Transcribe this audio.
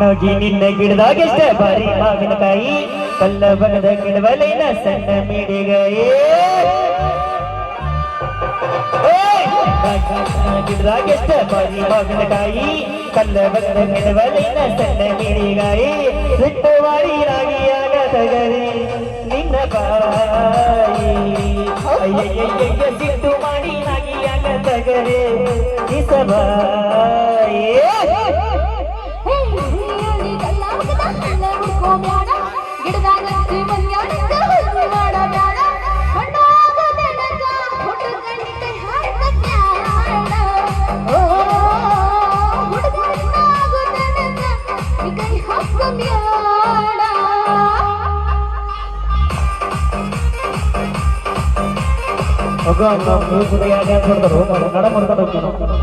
ನೋಗಿ ನಿನ್ನ ಗಿಡದಾಗೆಷ್ಟ ಬಾರಿ ಮಾವಿನಕಾಯಿ ಕಲ್ಲ ಬನದ ಗಿಡವಲಿನ ಸಣ್ಣ ಮಿಡಿಗಾಯಿ ಗಿಡದಾಗೆಷ್ಟ ಬಾರಿ ಮಾವಿನಕಾಯಿ ಕಲ್ಲ ಬನದ ಗಿಡವಲಿನ ಸಣ್ಣ ಮಿಡಿಗಾಯಿ ಸಿಟ್ಟವಾಡಿ ರಾಗಿಯಾಗ ತಗರಿ ನಿನ್ನ ಬಾಯಿ ಅಯ್ಯಯ್ಯ ಸಿಟ್ಟು ಮಾಡಿ ರಾಗಿಯಾಗ ತಗರಿ ನಿಸಬಾಯಿ ನಡ ಮಾಡ್ಕೊಂಡು ಹೋಗ್ತಾನೆ